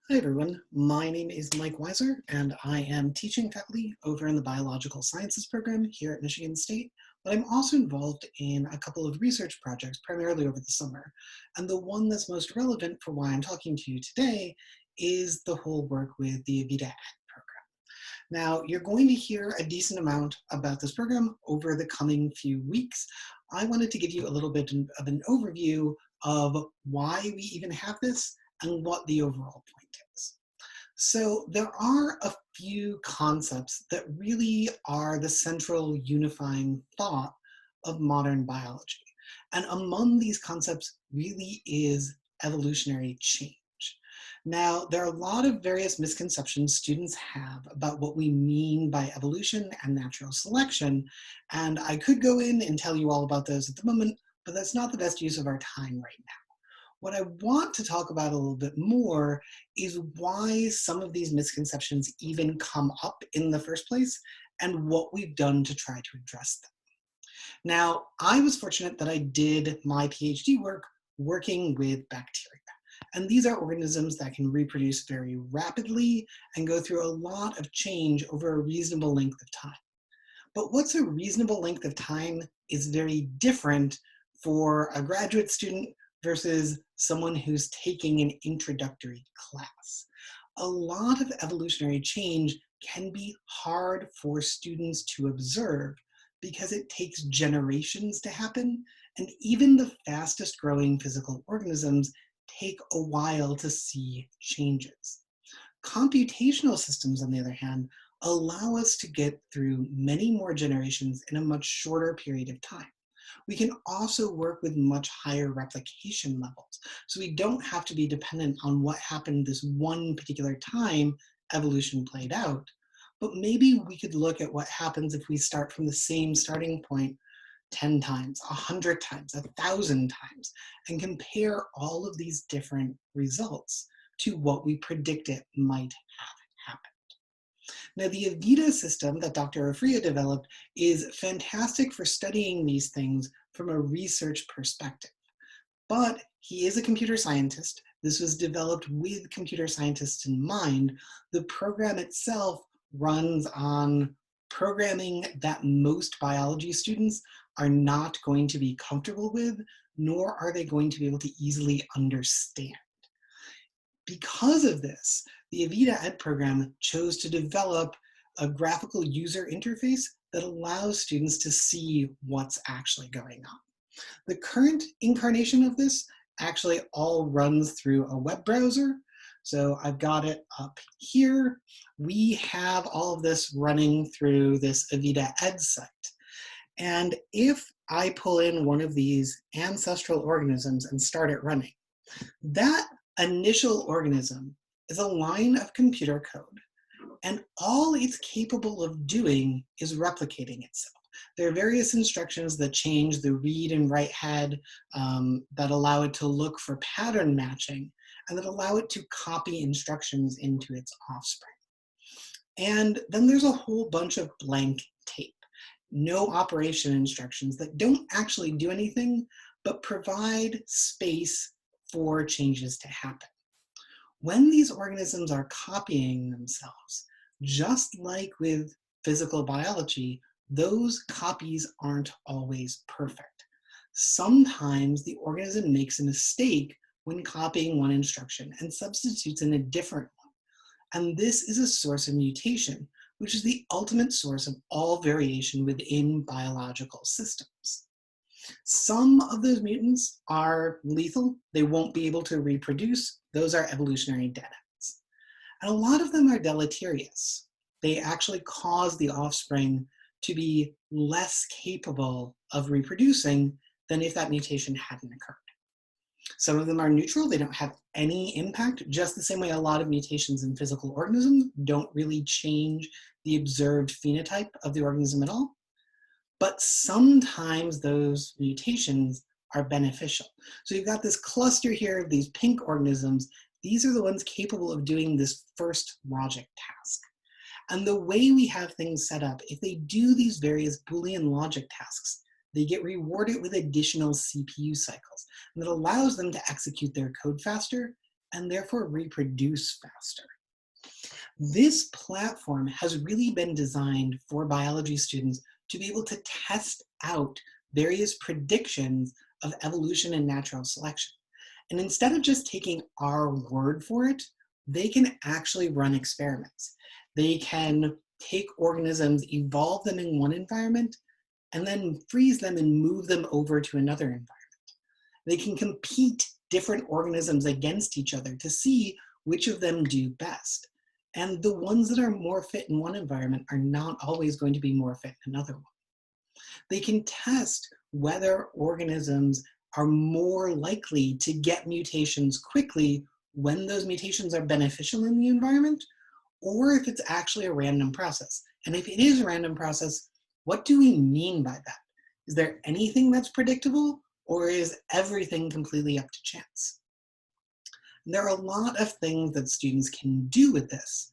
Hi everyone, my name is Mike Weiser and I am teaching faculty over in the Biological Sciences program here at Michigan State, but I'm also involved in a couple of research projects primarily over the summer. And the one that's most relevant for why I'm talking to you today is the whole work with the Avida-ED program. Now, you're going to hear a decent amount about this program over the coming few weeks. I wanted to give you a little bit of an overview of why we even have this and what the overall point is. So there are a few concepts that really are the central unifying thought of modern biology. And among these concepts really is evolutionary change. Now, there are a lot of various misconceptions students have about what we mean by evolution and natural selection, and I could go in and tell you all about those at the moment, but that's not the best use of our time right now. What I want to talk about a little bit more is why some of these misconceptions even come up in the first place and what we've done to try to address them. Now, I was fortunate that I did my PhD work working with bacteria. And these are organisms that can reproduce very rapidly and go through a lot of change over a reasonable length of time. But what's a reasonable length of time is very different for a graduate student versus someone who's taking an introductory class. A lot of evolutionary change can be hard for students to observe because it takes generations to happen, and even the fastest growing physical organisms take a while to see changes. Computational systems, on the other hand, allow us to get through many more generations in a much shorter period of time. We can also work with much higher replication levels. So we don't have to be dependent on what happened this one particular time evolution played out. But maybe we could look at what happens if we start from the same starting point 10 times, 100 times, 1,000 times, and compare all of these different results to what we predicted might have happened. Now, the Avida system that Dr. Ofria developed is fantastic for studying these things from a research perspective. But he is a computer scientist. This was developed with computer scientists in mind. The program itself runs on programming that most biology students are not going to be comfortable with, nor are they going to be able to easily understand. Because of this, the Avida-ED program chose to develop a graphical user interface that allows students to see what's actually going on. The current incarnation of this actually all runs through a web browser. So I've got it up here. We have all of this running through this Avida-ED site. And if I pull in one of these ancestral organisms and start it running, that initial organism is a line of computer code, and all it's capable of doing is replicating itself. There are various instructions that change the read and write head that allow it to look for pattern matching and that allow it to copy instructions into its offspring. And then there's a whole bunch of blank tape, no operation instructions that don't actually do anything but provide space for changes to happen. When these organisms are copying themselves, just like with physical biology, those copies aren't always perfect. Sometimes the organism makes a mistake when copying one instruction and substitutes in a different one. And this is a source of mutation, which is the ultimate source of all variation within biological systems. Some of those mutants are lethal. They won't be able to reproduce. Those are evolutionary dead ends. And a lot of them are deleterious. They actually cause the offspring to be less capable of reproducing than if that mutation hadn't occurred. Some of them are neutral. They don't have any impact, just the same way a lot of mutations in physical organisms don't really change the observed phenotype of the organism at all. But sometimes those mutations are beneficial. So you've got this cluster here of these pink organisms. These are the ones capable of doing this first logic task. And the way we have things set up, if they do these various Boolean logic tasks, they get rewarded with additional CPU cycles. And that allows them to execute their code faster and therefore reproduce faster. This platform has really been designed for biology students to be able to test out various predictions of evolution and natural selection. And instead of just taking our word for it, they can actually run experiments. They can take organisms, evolve them in one environment, and then freeze them and move them over to another environment. They can compete different organisms against each other to see which of them do best. And the ones that are more fit in one environment are not always going to be more fit in another one. They can test whether organisms are more likely to get mutations quickly when those mutations are beneficial in the environment, or if it's actually a random process. And if it is a random process, what do we mean by that? Is there anything that's predictable, or is everything completely up to chance? And there are a lot of things that students can do with this,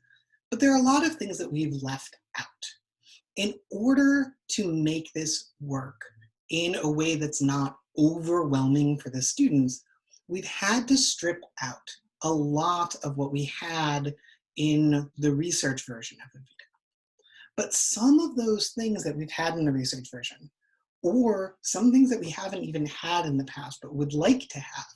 but there are a lot of things that we've left out. In order to make this work in a way that's not overwhelming for the students, we've had to strip out a lot of what we had in the research version of Avida. But some of those things that we've had in the research version, or some things that we haven't even had in the past but would like to have,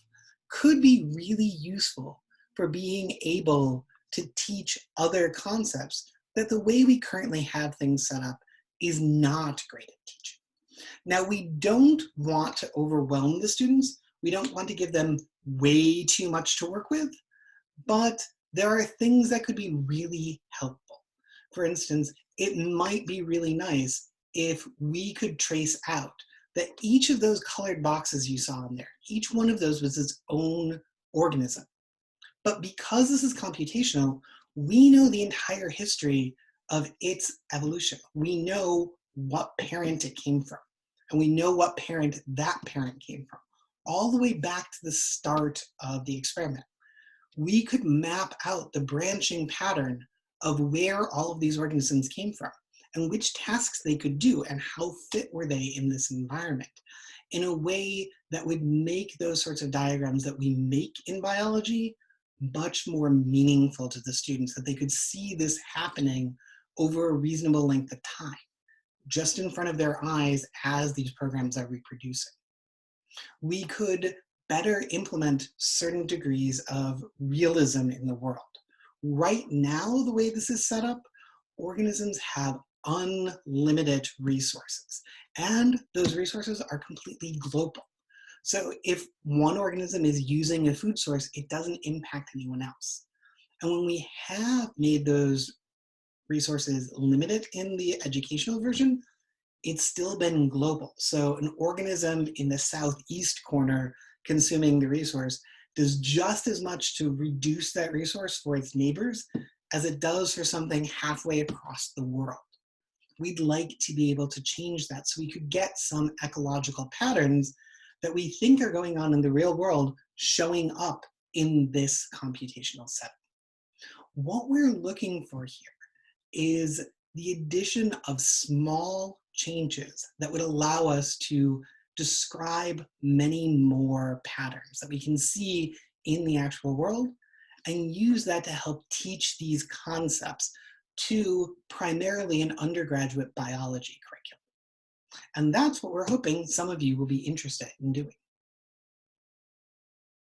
could be really useful for being able to teach other concepts that the way we currently have things set up is not great at teaching. Now, we don't want to overwhelm the students. We don't want to give them way too much to work with, but there are things that could be really helpful. For instance, it might be really nice if we could trace out that each of those colored boxes you saw in there, each one of those was its own organism. But because this is computational, we know the entire history of its evolution. We know what parent it came from, and we know what parent that parent came from, all the way back to the start of the experiment. We could map out the branching pattern of where all of these organisms came from and which tasks they could do and how fit were they in this environment in a way that would make those sorts of diagrams that we make in biology much more meaningful to the students, that they could see this happening over a reasonable length of time, just in front of their eyes as these programs are reproducing. We could better implement certain degrees of realism in the world. Right now, the way this is set up, organisms have unlimited resources, and those resources are completely global. So if one organism is using a food source, it doesn't impact anyone else. And when we have made those resources limited in the educational version, it's still been global. So an organism in the southeast corner consuming the resource does just as much to reduce that resource for its neighbors as it does for something halfway across the world. We'd like to be able to change that so we could get some ecological patterns that we think are going on in the real world showing up in this computational setup. What we're looking for here is the addition of small changes that would allow us to describe many more patterns that we can see in the actual world and use that to help teach these concepts to primarily an undergraduate biology curriculum. And that's what we're hoping some of you will be interested in doing.